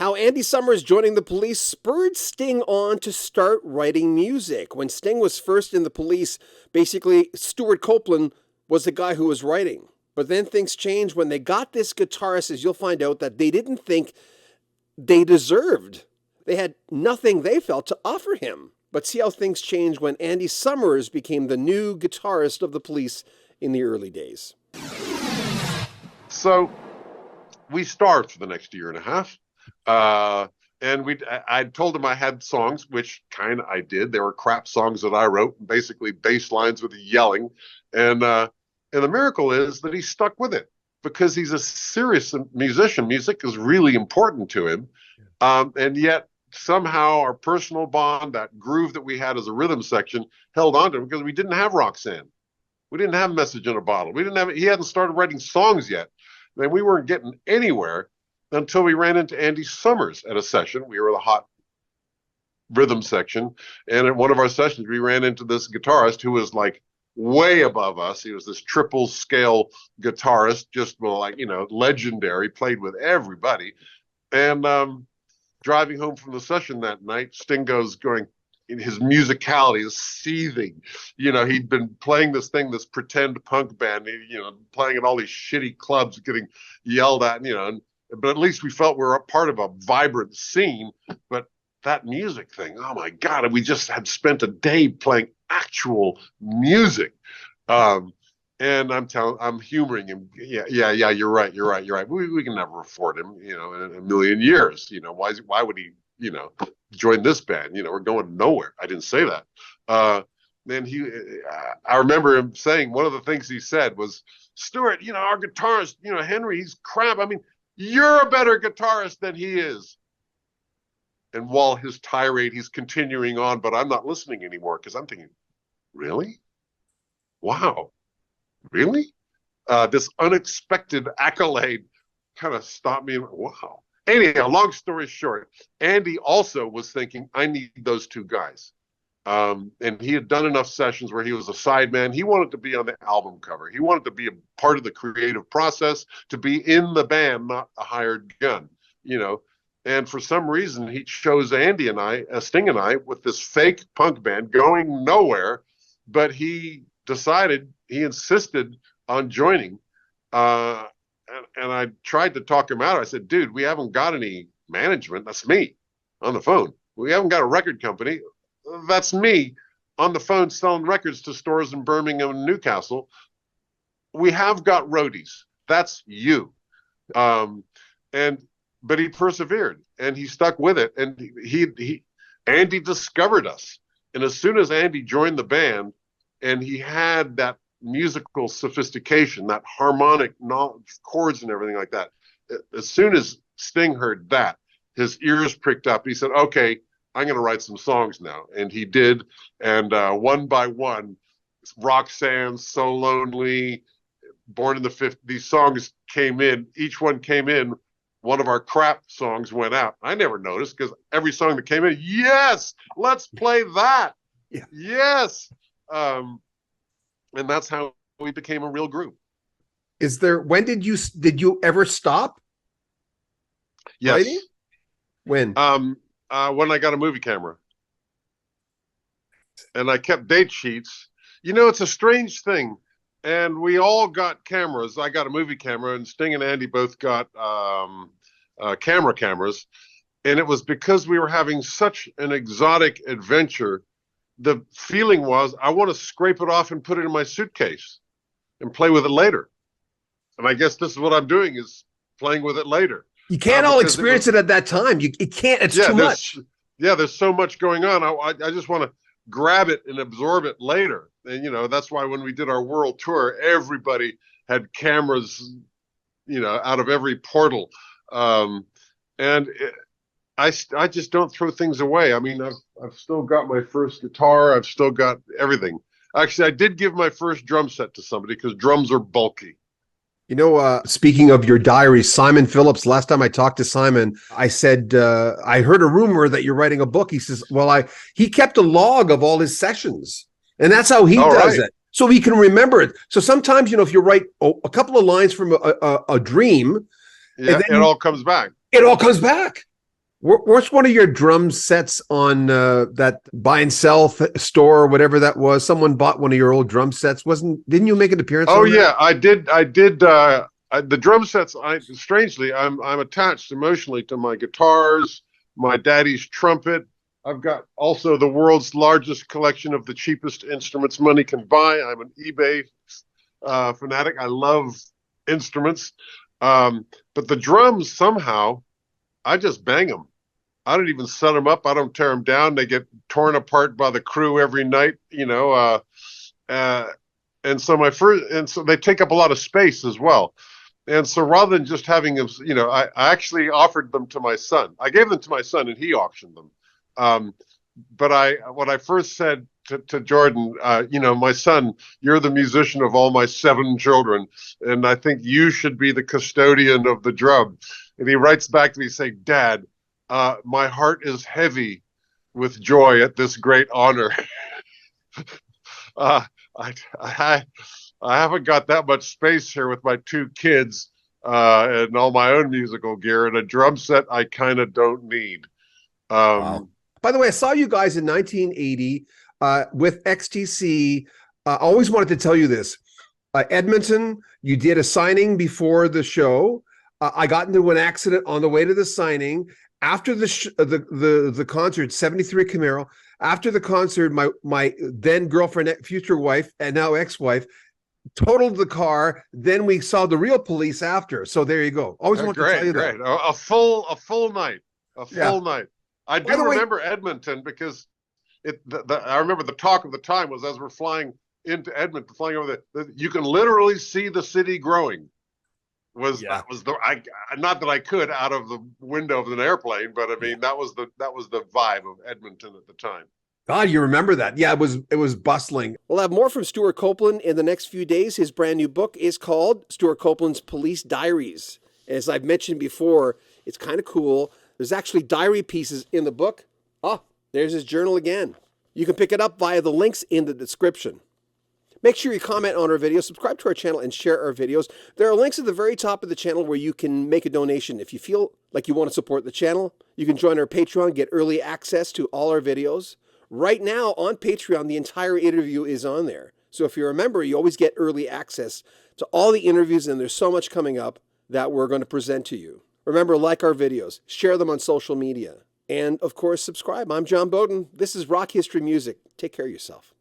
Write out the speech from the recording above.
Now, Andy Summers joining the Police spurred Sting on to start writing music. When Sting was first in the Police, basically, Stewart Copeland was the guy who was writing. But then things changed when they got this guitarist, as you'll find out, that they didn't think they deserved. They had nothing, they felt, to offer him. But see how things changed when Andy Summers became the new guitarist of the Police in the early days. So we starved for the next year and a half. And I told him I had songs, which kind of I did. They were crap songs that I wrote, basically bass lines with yelling. And the miracle is that he stuck with it because he's a serious musician. Music is really important to him. And yet somehow our personal bond, that groove that we had as a rhythm section, held on to him because we didn't have Roxanne. We didn't have Message in a Bottle. He hadn't started writing songs yet. And we weren't getting anywhere until we ran into Andy Summers at a session. We were the hot rhythm section. And at one of our sessions, we ran into this guitarist who was like way above us. He was this triple scale guitarist, just like, legendary, played with everybody. And driving home from the session that night, Sting going, in his musicality is seething. He'd been playing this pretend punk band, playing at all these shitty clubs, getting yelled at, but at least we felt we were a part of a vibrant scene. But that music thing, oh my God, we just had spent a day playing actual music. And I'm humoring him. Yeah, you're right. We can never afford him, in a million years. Why would he, join this band? We're going nowhere. I didn't say that. Then I remember him saying, one of the things he said was, Stewart, our guitarist, Henry, he's crap. I mean, you're a better guitarist than he is. And while his tirade, he's continuing on, but I'm not listening anymore because I'm thinking, really? Wow. Really? This unexpected accolade kind of stopped me. Wow. Anyhow, long story short, Andy also was thinking, I need those two guys. And he had done enough sessions where he was a sideman. He wanted to be on the album cover. He wanted to be a part of the creative process, to be in the band, not a hired gun, And for some reason, he chose Andy and Sting and I, with this fake punk band going nowhere. But he insisted on joining. And I tried to talk him out. I said, dude, we haven't got any management. That's me on the phone. We haven't got a record company. That's me on the phone selling records to stores in Birmingham and Newcastle. We have got roadies. That's you. But he persevered and he stuck with it. And Andy discovered us. And as soon as Andy joined the band and he had that musical sophistication, that harmonic knowledge, chords and everything like that, as soon as Sting heard that, his ears pricked up. He said, okay, I'm going to write some songs now. And he did. And one by one, Roxanne, So Lonely, Born in the 50s, these songs came in. Each one came in. One of our crap songs went out. I never noticed because every song that came in, yes, let's play that. Yeah. Yes. And that's how we became a real group. When did you ever stop? Yes. Writing? When? When I got a movie camera. And I kept date sheets. It's a strange thing. And we all got cameras. I got a movie camera, and Sting and Andy both got cameras. And it was because we were having such an exotic adventure. The feeling was, I want to scrape it off and put it in my suitcase and play with it later. And I guess this is what I'm doing, is playing with it later. You can't all experience it at that time. You can't. It's too much. Yeah, there's so much going on. I just want to grab it and absorb it later. And, that's why when we did our world tour, everybody had cameras, out of every portal. I just don't throw things away. I mean, I've still got my first guitar. I've still got everything. Actually, I did give my first drum set to somebody because drums are bulky. Speaking of your diaries, Simon Phillips, last time I talked to Simon, I said, I heard a rumor that you're writing a book. He says, he kept a log of all his sessions, and that's how he does it. So he can remember it. So sometimes, if you write a couple of lines from a dream, it all comes back. It all comes back. What's one of your drum sets on that buy and sell store or whatever that was? Someone bought one of your old drum sets. Didn't you make an appearance Oh on that? yeah, I did. The drum sets. Strangely, I'm attached emotionally to my guitars, my daddy's trumpet. I've got also the world's largest collection of the cheapest instruments money can buy. I'm an eBay fanatic. I love instruments, but the drums somehow I just bang them. I don't even set them up. I don't tear them down. They get torn apart by the crew every night. Uh, and so they take up a lot of space as well. And so rather than just having them, I actually offered them to my son. I gave them to my son, and he auctioned them. Um, but what I first said to Jordan, my son, you're the musician of all my 7 children, and I think you should be the custodian of the drum. And he writes back to me saying, Dad, my heart is heavy with joy at this great honor. uh, I, I, I haven't got that much space here with my 2 kids and all my own musical gear, and a drum set I kind of don't need. Wow. By the way, I saw you guys in 1980 with XTC. I always wanted to tell you this. Edmonton, you did a signing before the show. I got into an accident on the way to the signing. After the concert, 73 Camaro. After the concert, my then girlfriend, future wife, and now ex-wife, totaled the car. Then we saw the real police after. So there you go. Always wanted to tell you that. A full night. Yeah. night. I do remember Edmonton because I remember the talk of the time was as we're flying into Edmonton, flying over you can literally see the city growing. That was not that I could out of the window of an airplane, but I mean that was the vibe of Edmonton at the time. God, you remember that? Yeah, it was bustling. We'll have more from Stewart Copeland in the next few days. His brand new book is called Stewart Copeland's Police Diaries. As I've mentioned before, it's kind of cool. There's actually diary pieces in the book. Oh, there's his journal again. You can pick it up via the links in the description. Make sure you comment on our videos, subscribe to our channel, and share our videos. There are links at the very top of the channel where you can make a donation. If you feel like you want to support the channel, you can join our Patreon, get early access to all our videos. Right now on Patreon, the entire interview is on there. So if you're a member, you always get early access to all the interviews, and there's so much coming up that we're going to present to you. Remember, like our videos, share them on social media, and of course, subscribe. I'm John Bowden. This is Rock History Music. Take care of yourself.